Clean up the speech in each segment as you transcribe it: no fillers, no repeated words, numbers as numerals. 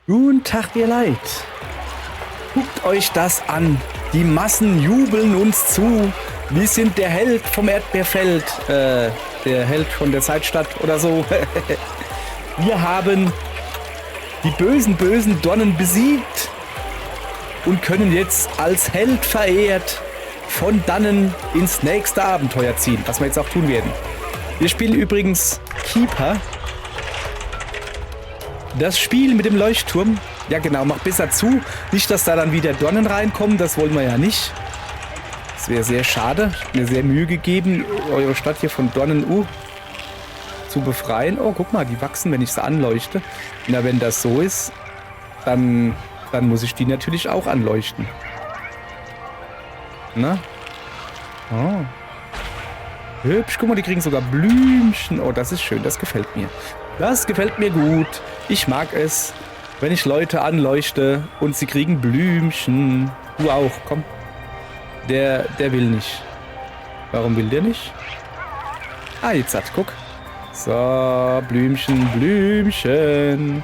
Guten Tag, ihr Leid. Guckt euch das an. Die Massen jubeln uns zu. Wir sind der Held vom Erdbeerfeld. Der Held von der Zeitstadt oder so. Wir haben die bösen Donnen besiegt und können jetzt als Held verehrt von dannen ins nächste Abenteuer ziehen, was wir jetzt auch tun werden. Wir spielen übrigens Keeper. Das Spiel mit dem Leuchtturm. Ja genau, macht besser zu. Nicht, dass da dann wieder Dornen reinkommen, das wollen wir ja nicht. Das wäre sehr schade. Ich habe mir sehr Mühe gegeben, eure Stadt hier von Dornen zu befreien. Oh, guck mal, die wachsen, wenn ich sie anleuchte. Na, wenn das so ist, dann muss ich die natürlich auch anleuchten. Na? Oh. Hübsch, guck mal, die kriegen sogar Blümchen. Oh, das ist schön, das gefällt mir. Das gefällt mir gut. Ich mag es, wenn ich Leute anleuchte und sie kriegen Blümchen. Du auch, komm. Der will nicht. Warum will der nicht? Ah, jetzt hat, guck. So, Blümchen, Blümchen.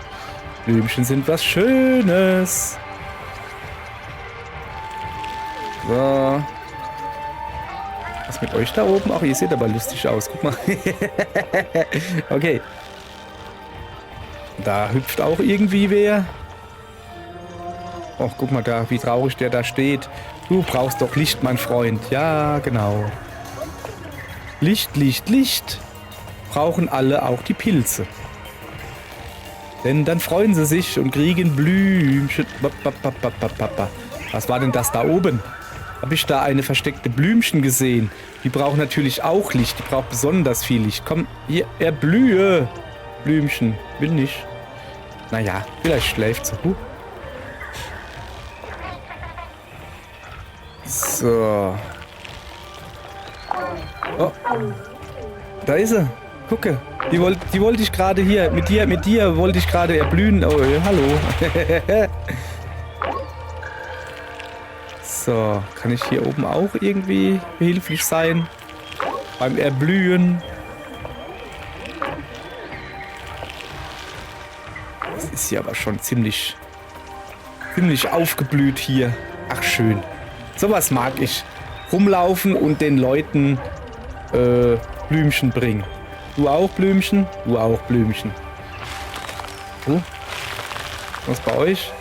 Blümchen sind was Schönes. So. Was mit euch da oben? Ach, ihr seht aber lustig aus. Guck mal. Okay. Da hüpft auch irgendwie wer. Och, guck mal da, wie traurig der da steht. Du brauchst doch Licht, mein Freund. Ja, genau. Licht, Licht, Licht. Brauchen alle auch die Pilze. Denn dann freuen sie sich und kriegen Blümchen. Was war denn das da oben? Habe ich da eine versteckte Blümchen gesehen? Die braucht natürlich auch Licht. Die braucht besonders viel Licht. Komm, hier, erblühe. Blümchen. Will nicht. Naja, vielleicht schläft sie. So. Oh. Da ist sie. Gucke. Die wollte ich gerade hier. Mit dir wollte ich gerade erblühen. Oh, hallo. So. Kann ich hier oben auch irgendwie behilflich sein? Beim Erblühen. Das ist hier aber schon ziemlich aufgeblüht hier. Ach, schön. Sowas mag ich. Rumlaufen und den Leuten Blümchen bringen. Du auch Blümchen? Du auch Blümchen. Was bei euch?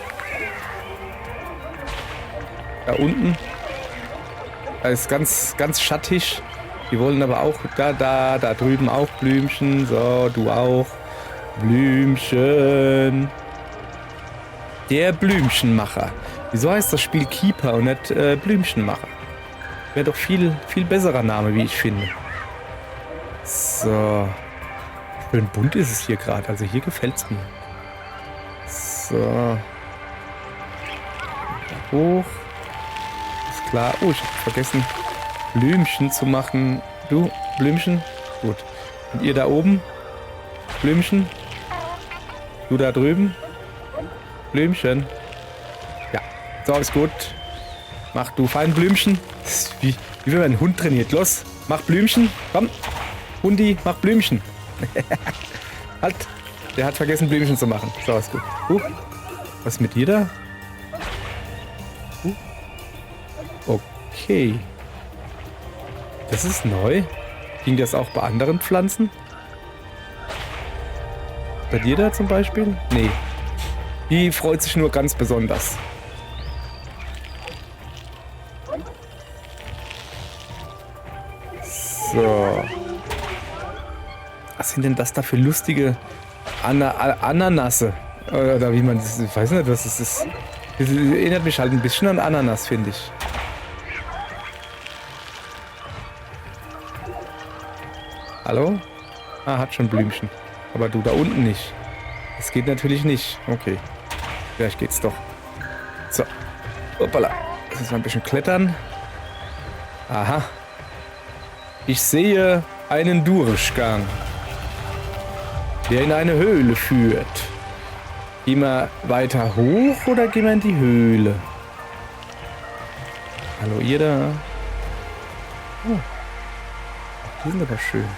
Da unten. Da ist ganz schattig. Die wollen aber auch da drüben auch Blümchen. So, du auch. Blümchen. Der Blümchenmacher. Wieso heißt das Spiel Keeper und nicht Blümchenmacher? Wäre doch viel besserer Name, wie ich finde. So. Schön bunt ist es hier gerade. Also hier gefällt es mir. So. Hoch. Ist klar. Oh, ich habe vergessen, Blümchen zu machen. Du, Blümchen? Gut. Und ihr da oben? Blümchen? Du da drüben? Blümchen? Ja. So, ist gut. Mach du fein Blümchen. Wie wenn man einen Hund trainiert. Los, mach Blümchen. Komm. Hundi, mach Blümchen. Halt. Der hat vergessen, Blümchen zu machen. So, ist gut. Was ist mit dir da? Okay. Das ist neu. Ging das auch bei anderen Pflanzen? Bei dir da zum Beispiel? Nee. Die freut sich nur ganz besonders. So. Was sind denn das da für lustige Ananasse? Oder wie man das... Ich weiß nicht, was das ist. Das erinnert mich halt ein bisschen an Ananas, finde ich. Hallo? Ah, hat schon Blümchen. Aber du da unten nicht. Das geht natürlich nicht. Okay. Vielleicht geht's doch. So. Hoppala. Lass uns mal ein bisschen klettern. Aha. Ich sehe einen Durchgang, der in eine Höhle führt. Gehen wir weiter hoch oder gehen wir in die Höhle? Hallo, ihr da? Oh. Die sind aber schön.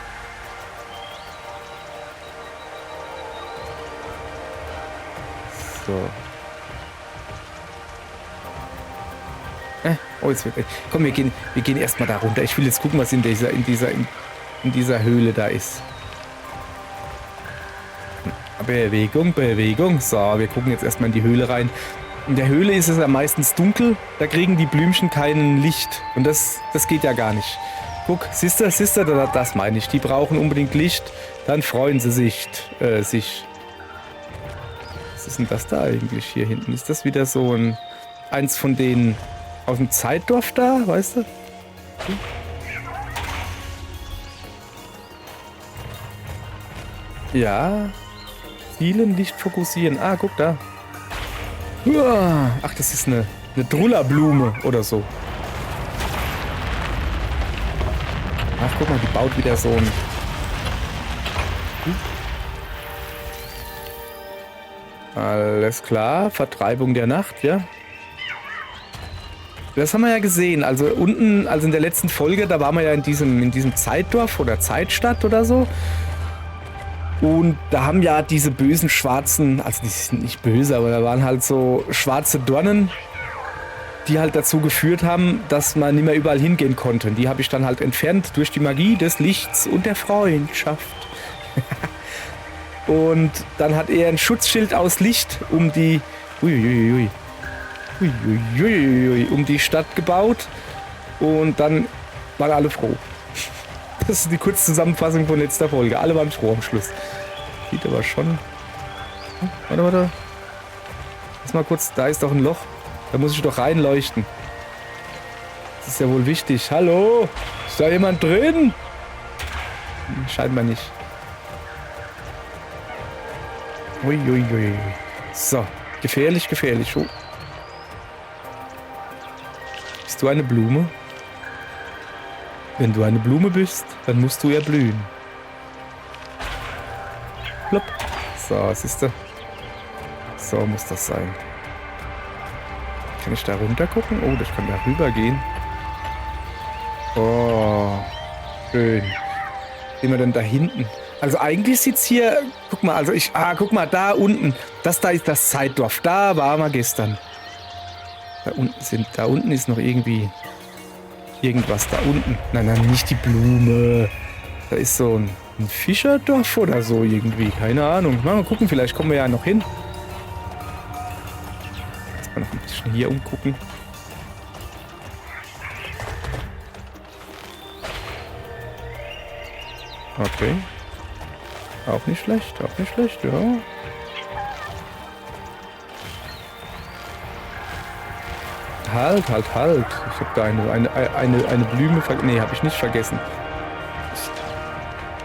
So. Oh, jetzt wird. Komm, wir gehen erstmal da runter. Ich will jetzt gucken, was in dieser Höhle da ist. Bewegung, Bewegung. So, wir gucken jetzt erstmal in die Höhle rein. In der Höhle ist es ja meistens dunkel. Da kriegen die Blümchen kein Licht. Und das geht ja gar nicht. Guck, siehst du, das meine ich. Die brauchen unbedingt Licht. Dann freuen sie sich. Was ist denn das da eigentlich hier hinten? Ist das wieder so eins von den aus dem Zeitdorf da, weißt du? Ja. Zielen, Licht fokussieren. Ah, guck da. Ach, das ist eine Drullerblume oder so. Ach, guck mal, die baut wieder so ein... Alles klar, Vertreibung der Nacht, ja. Das haben wir ja gesehen. Also unten, also in der letzten Folge, da waren wir ja in diesem Zeitdorf oder Zeitstadt oder so. Und da haben ja diese bösen schwarzen, also die sind nicht böse, aber da waren halt so schwarze Dornen, die halt dazu geführt haben, dass man nicht mehr überall hingehen konnte. Und die habe ich dann halt entfernt durch die Magie des Lichts und der Freundschaft. Und dann hat er ein Schutzschild aus Licht um die um die Stadt gebaut. Und dann waren alle froh. Das ist die kurze Zusammenfassung von letzter Folge. Alle waren froh am Schluss. Sieht aber schon... Warte. Lass mal kurz, da ist doch ein Loch. Da muss ich doch reinleuchten. Das ist ja wohl wichtig. Hallo? Ist da jemand drin? Scheinbar nicht. Uiuiui. So, gefährlich. Oh. Bist du eine Blume? Wenn du eine Blume bist, dann musst du erblühen. Plopp. So, siehst du? So muss das sein. Kann ich da runter gucken? Oh, ich kann da rüber gehen. Oh, schön. Sehen wir denn da hinten? Also eigentlich sieht's hier... Guck mal, guck mal, da unten. Das da ist das Zeitdorf. Da waren wir gestern. Da unten ist noch irgendwie... Irgendwas da unten. Nein, nicht die Blume. Da ist so ein Fischerdorf oder so irgendwie. Keine Ahnung. Mal gucken, vielleicht kommen wir ja noch hin. Jetzt mal noch ein bisschen hier umgucken. Okay. Auch nicht schlecht, ja. Halt. Ich habe da eine Blume vergessen. Nee, habe ich nicht vergessen.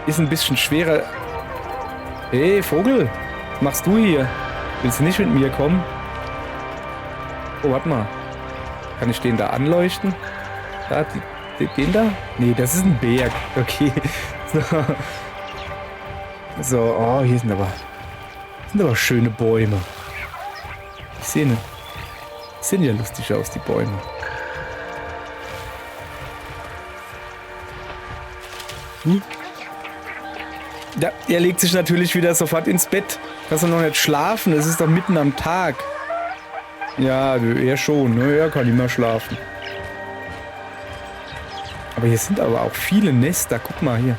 Ist ein bisschen schwerer. Hey, Vogel, was machst du hier? Willst du nicht mit mir kommen? Oh, warte mal. Kann ich den da anleuchten? Da, den da? Nee, das ist ein Berg. Okay. So, oh, hier sind aber schöne Bäume. Ich sehe ne. Sehen ja lustig aus, die Bäume. Ja, er legt sich natürlich wieder sofort ins Bett. Kannst du noch nicht schlafen? Es ist doch mitten am Tag. Ja, er schon. Ne? Er kann immer schlafen. Aber hier sind aber auch viele Nester. Guck mal hier.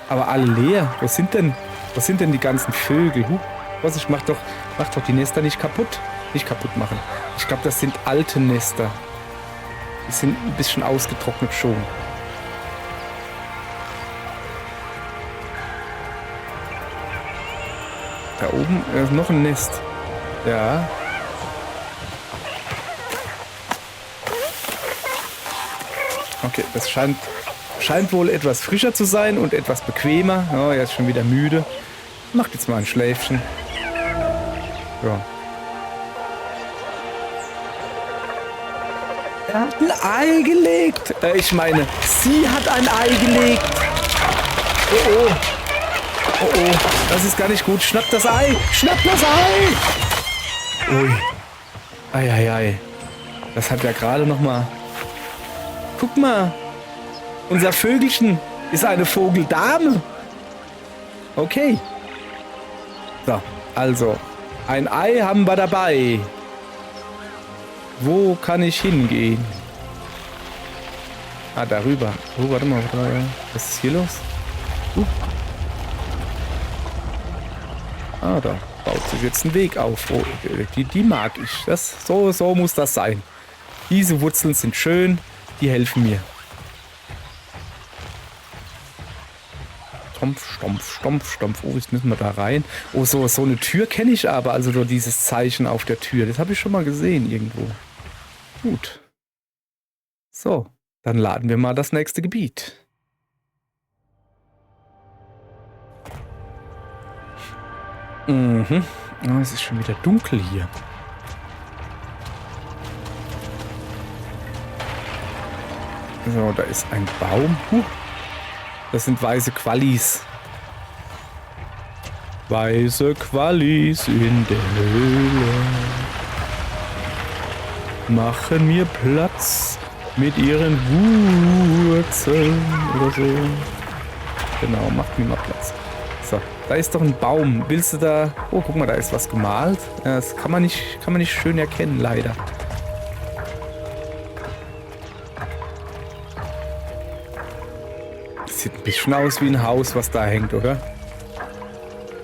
Aber alle leer. Was sind denn die ganzen Vögel? Was, mach doch die Nester nicht kaputt. Nicht kaputt machen. Ich glaube, das sind alte Nester. Die sind ein bisschen ausgetrocknet schon. Da oben ist noch ein Nest. Ja. Okay, das scheint wohl etwas frischer zu sein und etwas bequemer. Oh, er ist schon wieder müde. Macht jetzt mal ein Schläfchen. Ja. Er hat ein Ei gelegt. Ich meine, sie hat ein Ei gelegt. Oh. Das ist gar nicht gut. Schnapp das Ei. Ui. Ei. Das hat ja gerade noch mal... Guck mal. Unser Vögelchen ist eine Vogeldame. Okay. So, also. Ein Ei haben wir dabei. Wo kann ich hingehen? Ah, darüber. Oh, warte mal. Was ist hier los? Ah, da baut sich jetzt ein Weg auf. Oh, die mag ich. So muss das sein. Diese Wurzeln sind schön. Die helfen mir. Stumpf, Stumpf, Stumpf, Stumpf. Oh, jetzt müssen wir da rein. Oh, so eine Tür kenne ich aber. Also nur dieses Zeichen auf der Tür. Das habe ich schon mal gesehen irgendwo. Gut. So, dann laden wir mal das nächste Gebiet. Mhm. Oh, es ist schon wieder dunkel hier. So, da ist ein Baum. Das sind weiße Quallis. Weiße Quallis in der Höhle machen mir Platz mit ihren Wurzeln oder so. Genau, macht mir mal Platz. So, da ist doch ein Baum. Willst du da... Oh, guck mal, da ist was gemalt. Ja, das kann man nicht schön erkennen, leider. Das sieht ein bisschen aus wie ein Haus, was da hängt, oder?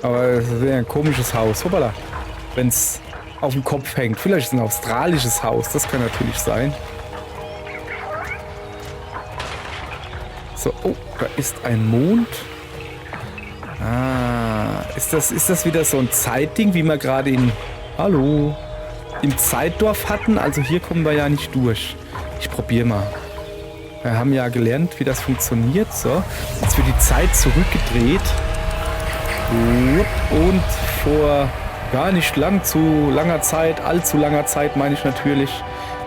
Aber es wäre ein komisches Haus. Hoppala. Wenn es auf dem Kopf hängt. Vielleicht ist es ein australisches Haus. Das kann natürlich sein. So, oh, da ist ein Mond. Ah, ist das wieder so ein Zeitding, wie wir gerade im Zeitdorf hatten? Also hier kommen wir ja nicht durch. Ich probiere mal. Wir haben ja gelernt, wie das funktioniert. So, jetzt wird die Zeit zurückgedreht. Und vor gar nicht allzu langer Zeit meine ich natürlich.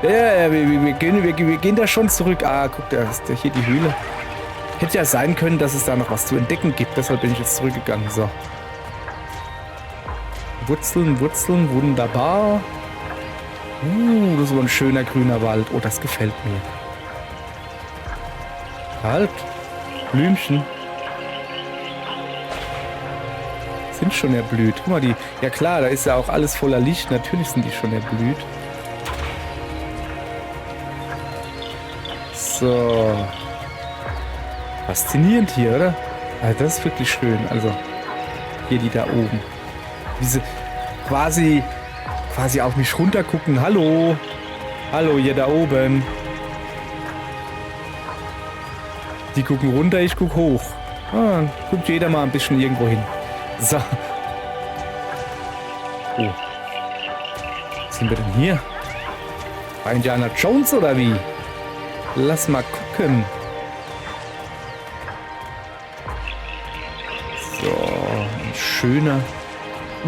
Ja, wir gehen da schon zurück. Ah, guck, da ist hier die Höhle. Hätte ja sein können, dass es da noch was zu entdecken gibt. Deshalb bin ich jetzt zurückgegangen. So. Wurzeln, wunderbar. Das ist so ein schöner grüner Wald. Oh, das gefällt mir. Halt. Blümchen. Sind schon erblüht. Guck mal, die... Ja klar, da ist ja auch alles voller Licht. Natürlich sind die schon erblüht. So. Faszinierend hier, oder? Also das ist wirklich schön. Also, hier die da oben. Diese quasi auf mich runter gucken. Hallo. Hallo, ihr da oben. Die gucken runter, ich guck hoch. Ah, guckt jeder mal ein bisschen irgendwo hin. So. Oh. Was sind wir denn hier? Bei Indiana Jones oder wie? Lass mal gucken. So, ein schöner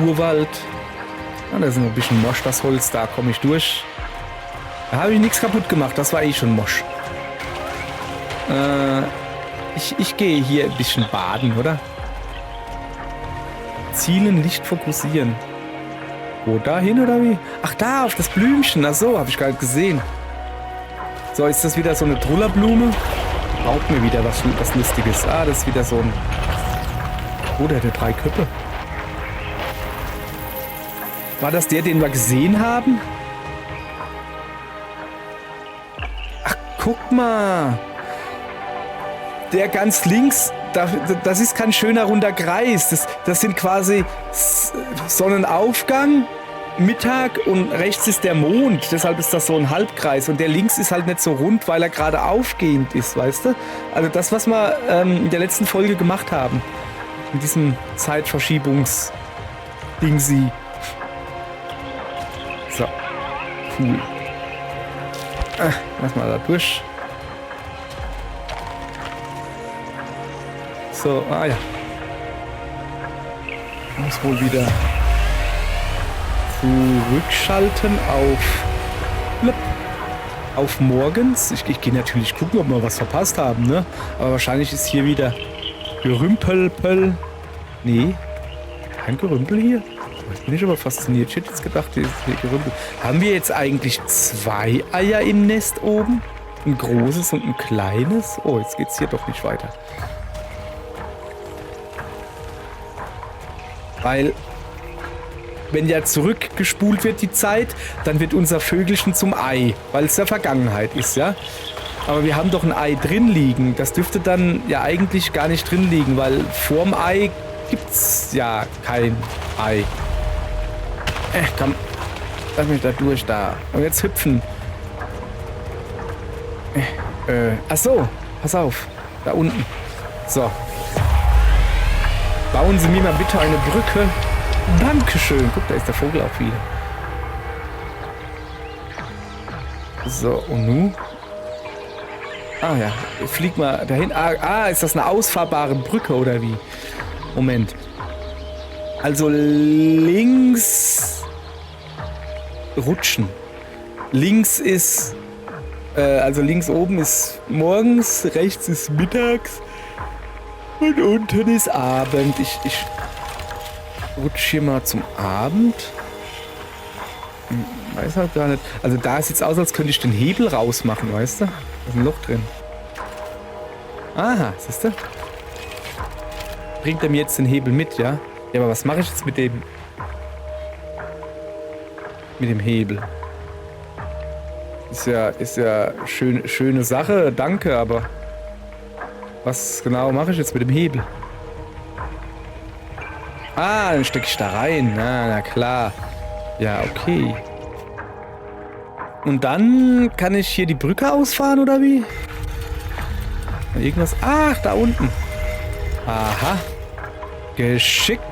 Urwald. Ah, da ist noch ein bisschen Mosch, das Holz, da komme ich durch. Da habe ich nichts kaputt gemacht, das war eh schon Mosch. Ich gehe hier ein bisschen baden, oder? Zielen, Licht fokussieren. Wo, dahin oder wie? Ach, da, auf das Blümchen. Ach so, habe ich gar nicht gesehen. So, ist das wieder so eine Trullerblume? Braucht mir wieder was Lustiges. Ah, das ist wieder so ein... Oh, der hat 3 Köpfe. War das der, den wir gesehen haben? Ach, guck mal. Der ganz links, das ist kein schöner runder Kreis. Das sind quasi Sonnenaufgang, Mittag und rechts ist der Mond. Deshalb ist das so ein Halbkreis. Und der links ist halt nicht so rund, weil er gerade aufgehend ist, weißt du? Also das, was wir in der letzten Folge gemacht haben. In diesem Zeitverschiebungs-Dingsi. So. Cool. Lass mal da durch. So, ah ja. Ich muss wohl wieder zurückschalten auf morgens. Ich gehe natürlich gucken, ob wir was verpasst haben, ne? Aber wahrscheinlich ist hier wieder Gerümpel. Nee, kein Gerümpel hier. Jetzt bin ich aber fasziniert. Ich hätte jetzt gedacht, hier ist hier Gerümpel. Haben wir jetzt eigentlich 2 Eier im Nest oben? Ein großes und ein kleines? Oh, jetzt geht's hier doch nicht weiter. Weil wenn ja zurückgespult wird die Zeit, dann wird unser Vögelchen zum Ei, weil es ja Vergangenheit ist, ja. Aber wir haben doch ein Ei drin liegen. Das dürfte dann ja eigentlich gar nicht drin liegen, weil vorm Ei gibt's ja kein Ei. Komm, lass mich da durch da. Und jetzt hüpfen. Ach so, pass auf. Da unten. So. Bauen Sie mir mal bitte eine Brücke. Dankeschön. Guck, da ist der Vogel auch wieder. So, und nun? Ah ja, flieg mal dahin. Ist das eine ausfahrbare Brücke oder wie? Moment. Also links rutschen. Links ist, also links oben ist morgens, rechts ist mittags und unten ist Abend. Ich rutsche hier mal zum Abend. Weiß halt gar nicht. Also da sieht es aus, als könnte ich den Hebel rausmachen, weißt du? Da ist ein Loch drin. Aha, siehst du? Bringt er mir jetzt den Hebel mit, ja? Ja, aber was mache ich jetzt mit dem Hebel? Ist ja schöne Sache, danke, aber was genau mache ich jetzt mit dem Hebel? Ah, dann stecke ich da rein. Na klar. Ja, okay. Und dann kann ich hier die Brücke ausfahren, oder wie? Irgendwas. Ach, da unten. Aha. Geschickt.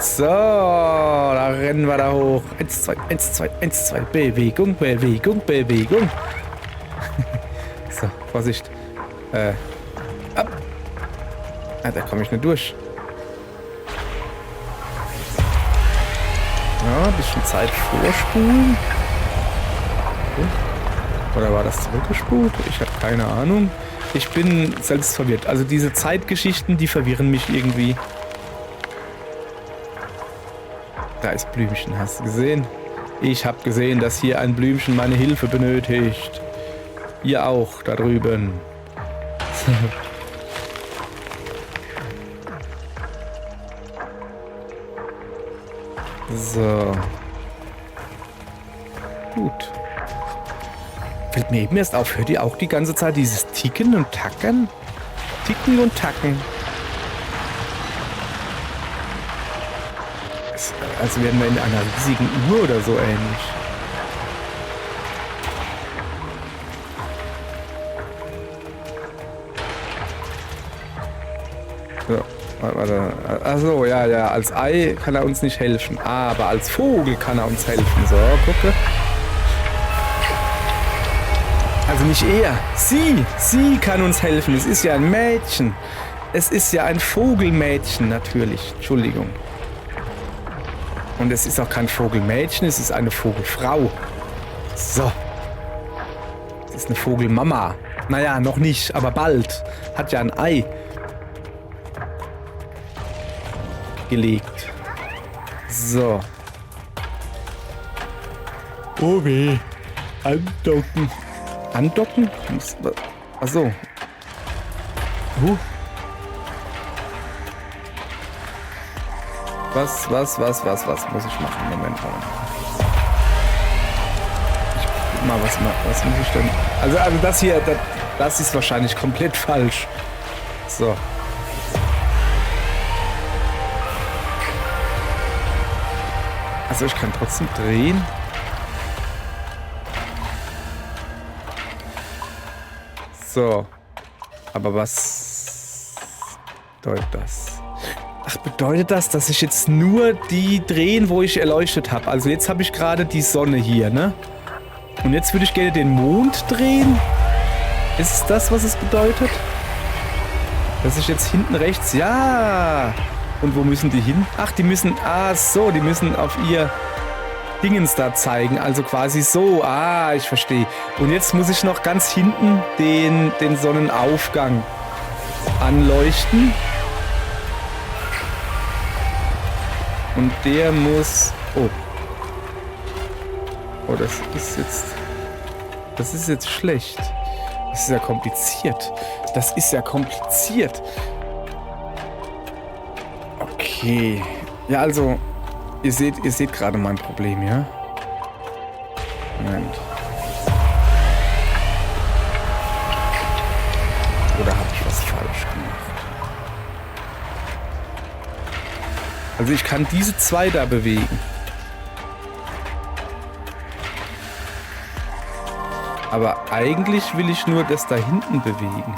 So, da rennen wir da hoch. 1, 2, 1, 2, 1, 2. Bewegung. So, Vorsicht. Ab. Ah, da komme ich nicht durch. Ja, ein bisschen Zeit vorspulen. Oder war das zurückgespult? Ich habe keine Ahnung. Ich bin selbst verwirrt. Also diese Zeitgeschichten, die verwirren mich irgendwie. Da ist Blümchen, hast du gesehen? Ich habe gesehen, dass hier ein Blümchen meine Hilfe benötigt. Ihr auch, da drüben. So. Gut. Fällt mir eben erst auf, hört ihr auch die ganze Zeit dieses Ticken und Tacken? Ticken und Tacken. Also werden wir in einer riesigen Uhr oder so ähnlich. So, warte. Achso, ja, als Ei kann er uns nicht helfen. Aber als Vogel kann er uns helfen. So, gucke. Also nicht er. Sie kann uns helfen. Es ist ja ein Mädchen. Es ist ja ein Vogelmädchen, natürlich. Entschuldigung. Und es ist auch kein Vogelmädchen, es ist eine Vogelfrau. So. Es ist eine Vogelmama. Naja, noch nicht, aber bald. Hat ja ein Ei gelegt. So. Oh weh. Andocken. Andocken? Achso. Was muss ich machen? Moment mal. Ich guck mal, was muss ich denn? Also das hier, das ist wahrscheinlich komplett falsch. So. Also ich kann trotzdem drehen. So. Aber was bedeutet das? Ach, bedeutet das, dass ich jetzt nur die drehen, wo ich erleuchtet habe? Also jetzt habe ich gerade die Sonne hier, ne? Und jetzt würde ich gerne den Mond drehen? Ist es das, was es bedeutet? Dass ich jetzt hinten rechts... Ja! Und wo müssen die hin? Ach, die müssen... Ah, so, die müssen auf ihr Dingens da zeigen. Also quasi so. Ah, ich verstehe. Und jetzt muss ich noch ganz hinten den Sonnenaufgang anleuchten. Und der muss... Oh. Oh, das ist jetzt schlecht. Das ist ja kompliziert. Okay. Ja, also... Ihr seht gerade mein Problem, ja? Moment. Oder habe ich was falsch gemacht? Also ich kann diese zwei da bewegen. Aber eigentlich will ich nur das da hinten bewegen.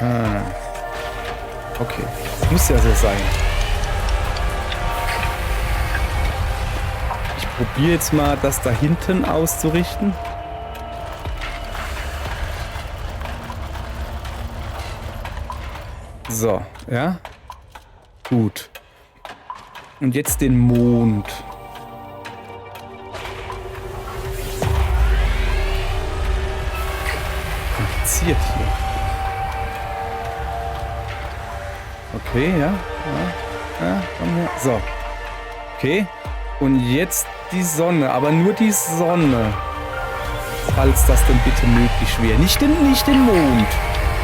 Ah. Okay. Muss ja so sein. Ich probiere jetzt mal, das da hinten auszurichten. So, ja. Gut. Und jetzt den Mond. Kompliziert hier. Okay, ja. Ja, komm her. So. Okay. Und jetzt die Sonne. Aber nur die Sonne. Falls das denn bitte möglich wäre. Nicht den Mond.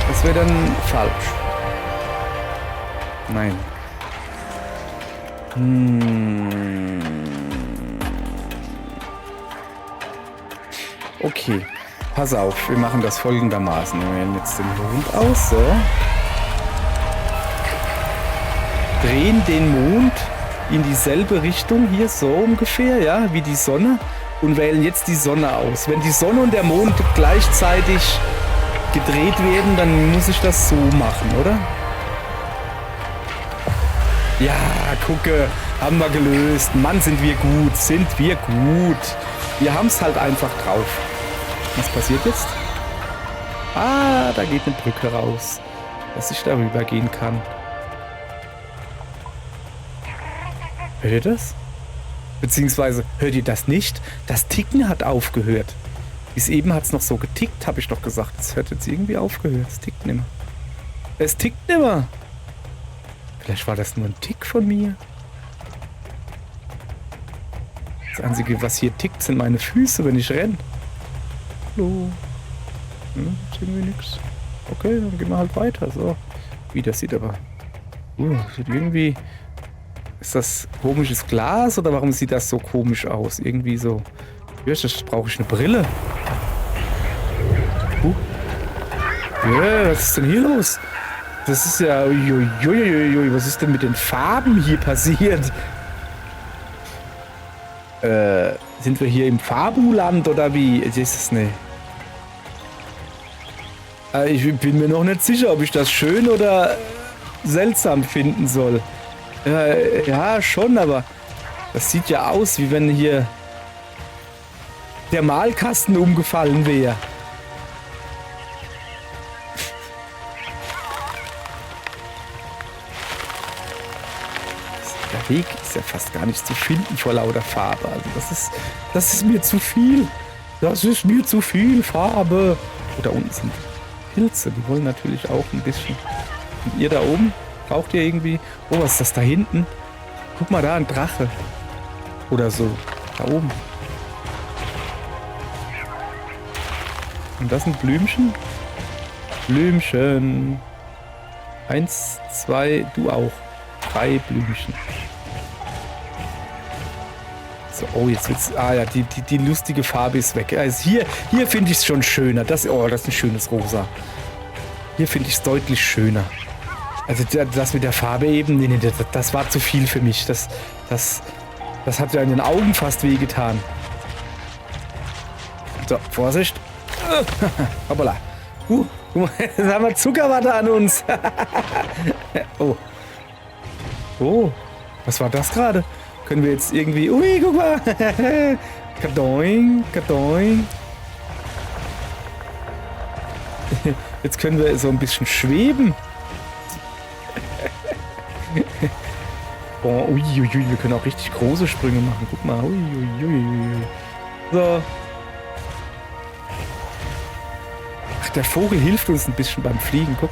Das wäre dann falsch. Nein. Okay. Pass auf. Wir machen das folgendermaßen. Wir wählen jetzt den Mond aus. So. Drehen den Mond in dieselbe Richtung hier, so ungefähr, ja, wie die Sonne. Und wählen jetzt die Sonne aus. Wenn die Sonne und der Mond gleichzeitig gedreht werden, dann muss ich das so machen, oder? Ja, gucke, haben wir gelöst. Mann, sind wir gut, Wir haben es halt einfach drauf. Was passiert jetzt? Ah, da geht eine Brücke raus, dass ich darüber gehen kann. Hört ihr das? Beziehungsweise, hört ihr das nicht? Das Ticken hat aufgehört. Bis eben hat es noch so getickt, habe ich doch gesagt. Es hat jetzt irgendwie aufgehört. Es tickt nimmer. Es tickt nimmer. Vielleicht war das nur ein Tick von mir. Das Einzige, was hier tickt, sind meine Füße, wenn ich renne. Hallo. Ist irgendwie nix. Okay, dann gehen wir halt weiter. So. Wie, das sieht aber... sieht irgendwie... Ist das komisches Glas oder warum sieht das so komisch aus? Irgendwie so... Das brauche ich eine Brille. Was ist denn hier los? Das ist ja... Uiuiuiui, was ist denn mit den Farben hier passiert? Sind wir hier im Fabuland oder wie? Ist es nicht? Ich bin mir noch nicht sicher, ob ich das schön oder seltsam finden soll. Ja, schon, aber das sieht ja aus, wie wenn hier der Malkasten umgefallen wäre. Der Weg ist ja fast gar nicht zu finden vor lauter Farbe. Also das ist mir zu viel. Das ist mir zu viel Farbe. Oh, da unten sind Pilze. Die wollen natürlich auch ein bisschen. Und ihr da oben? Braucht ihr irgendwie... Oh, was ist das da hinten? Guck mal da, ein Drache. Oder so. Da oben. Und das sind Blümchen? Blümchen. 1, 2, du auch. 3 Blümchen. So, oh, jetzt wird's... Ah ja, die lustige Farbe ist weg. Also hier finde ich es schon schöner. Das ist ein schönes Rosa. Hier finde ich es deutlich schöner. Also das mit der Farbe eben, nee, das war zu viel für mich. Das hat ja in den Augen fast wehgetan. So, Vorsicht. Hoppala. Guck mal, jetzt haben wir Zuckerwatte an uns. Oh. Oh, was war das gerade? Können wir jetzt irgendwie... Ui, guck mal. Kadoing, kadoing. Jetzt können wir so ein bisschen schweben. Oh, uiuiui, wir können auch richtig große Sprünge machen. Guck mal. Uiuiui. So. Ach, der Vogel hilft uns ein bisschen beim Fliegen. Guck.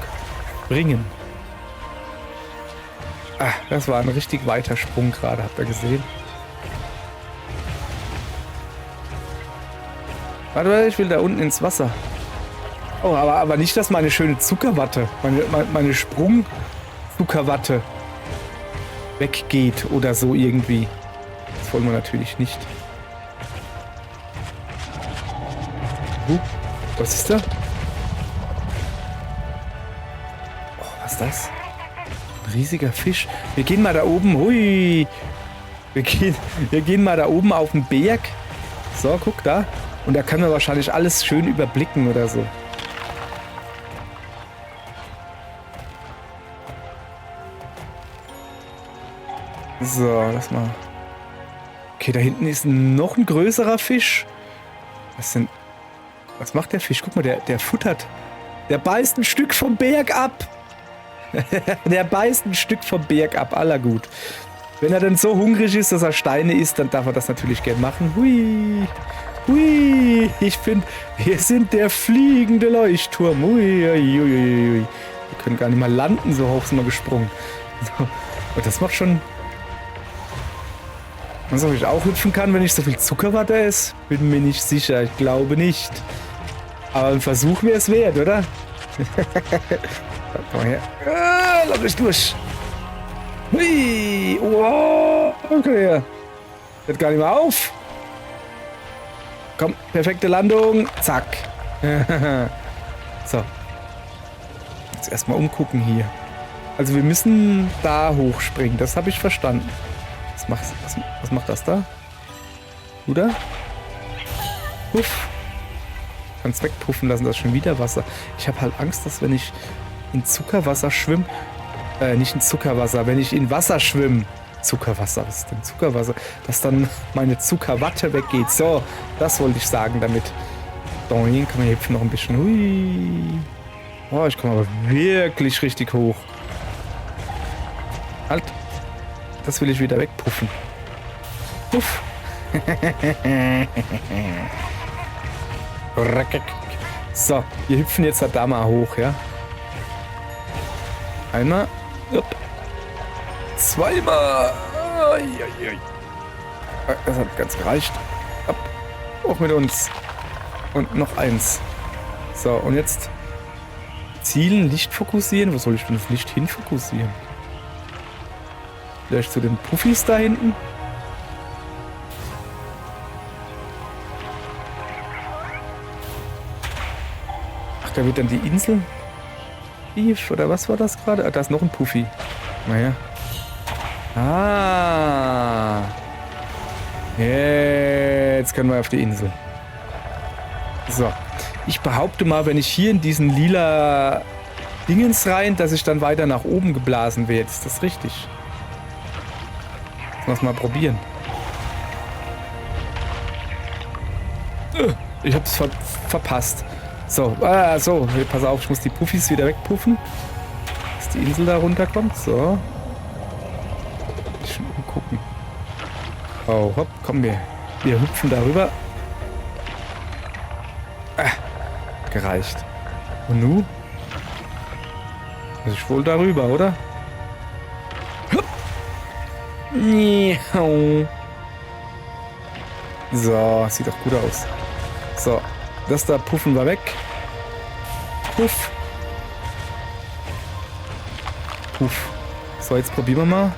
Springen. Ah, das war ein richtig weiter Sprung gerade. Habt ihr gesehen? Warte, ich will da unten ins Wasser. Oh, aber nicht, dass meine schöne Zuckerwatte, meine Sprung-Zuckerwatte weggeht oder so irgendwie. Das wollen wir natürlich nicht. Was ist da? Oh, was ist das? Ein riesiger Fisch. Wir gehen mal da oben. Hui. Wir gehen mal da oben auf den Berg. So, guck da. Und da kann man wahrscheinlich alles schön überblicken oder so. So, lass mal. Okay, da hinten ist noch ein größerer Fisch. Was macht der Fisch? Guck mal, der futtert. Der beißt ein Stück vom Berg ab. Der beißt ein Stück vom Berg ab. Aller gut. Wenn er dann so hungrig ist, dass er Steine isst, dann darf er das natürlich gern machen. Hui. Hui. Ich finde, wir sind der fliegende Leuchtturm. Hui, hui, hui, hui. Wir können gar nicht mal landen, so hoch sind wir gesprungen. So. Und das macht schon... Was, ob ich auch hüpfen kann, wenn ich so viel Zuckerwatte esse? Bin mir nicht sicher. Ich glaube nicht. Aber ein Versuch wäre es wert, oder? Komm her. Lass mich durch. Hui. Wow. Okay. Hört gar nicht mehr auf. Komm, perfekte Landung. Zack. So. Jetzt erstmal umgucken hier. Also wir müssen da hochspringen. Das habe ich verstanden. Was macht das da? Oder? Puff. Kannst wegpuffen lassen, das ist schon wieder Wasser. Ich habe halt Angst, dass wenn ich in Zuckerwasser schwimme, nicht in Zuckerwasser, wenn ich in Wasser schwimme, Zuckerwasser, was ist denn Zuckerwasser? Dass dann meine Zuckerwatte weggeht. So, das wollte ich sagen damit. Doing, kann man hüpfen noch ein bisschen. Hui. Oh, ich komme aber wirklich richtig hoch. Halt. Das will ich wieder wegpuffen. Puff. So, wir hüpfen jetzt da mal hoch, ja? Einmal. Zweimal. Das hat ganz gereicht. Ab. Hoch mit uns. Und noch eins. So, und jetzt zielen, Licht fokussieren. Wo soll ich denn das Licht hin fokussieren? Vielleicht zu den Puffis da hinten? Ach, da wird dann die Insel tief, oder was war das gerade? Ah, da ist noch ein Puffi. Naja. Ah. Jetzt können wir auf die Insel. So. Ich behaupte mal, wenn ich hier in diesen lila Dingens rein, dass ich dann weiter nach oben geblasen werde. Ist das richtig? Lass mal probieren. Ich hab's verpasst. So, so, pass auf, ich muss die Puffis wieder wegpuffen. Dass die Insel da runterkommt. So. Schon umgucken. Oh, hopp, komm, wir hüpfen darüber. Gereicht. Und nu? Also ich wohl darüber, oder? So, sieht doch gut aus. So, das da puffen wir weg. Puff. Puff. So, jetzt probieren wir mal.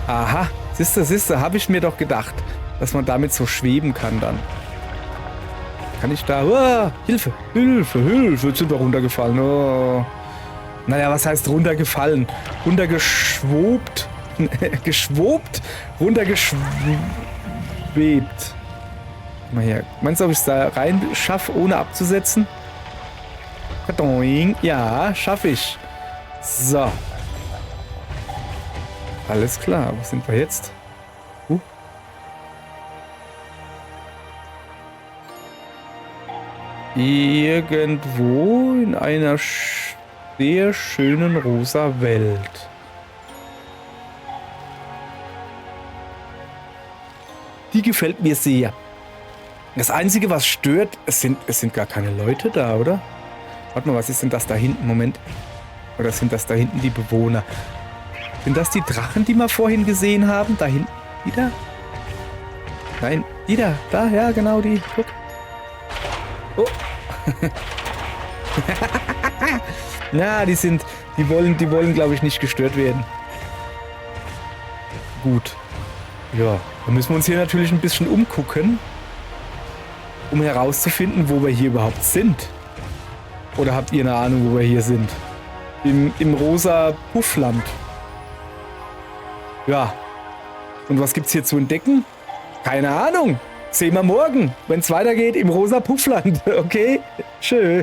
Aha, siehste, habe ich mir doch gedacht, dass man damit so schweben kann dann. Kann ich da... Oh, Hilfe, Hilfe, Hilfe, jetzt sind wir runtergefallen. Oh. Naja, was heißt runtergefallen? Runtergeschwobt. Geschwobt, runtergeschwebt. Mal her. Meinst du, ob ich es da rein schaffe, ohne abzusetzen? Ja, schaffe ich. So. Alles klar. Wo sind wir jetzt? Irgendwo in einer sehr schönen rosa Welt. Die gefällt mir sehr. Das Einzige, was stört, es sind gar keine Leute da, oder? Warte mal, was ist denn das da hinten? Moment. Oder sind das da hinten die Bewohner? Sind das die Drachen, die wir vorhin gesehen haben? Da hinten? Die da? Nein, die da. Da, ja, genau die. Guck. Oh. Na, die wollen, glaube ich, nicht gestört werden. gut. Ja, dann müssen wir uns hier natürlich ein bisschen umgucken, um herauszufinden, wo wir hier überhaupt sind. Oder habt ihr eine Ahnung, wo wir hier sind? Im rosa Puffland. Ja. Und was gibt's hier zu entdecken? Keine Ahnung. Sehen wir morgen, wenn es weitergeht im rosa Puffland. Okay? Tschö.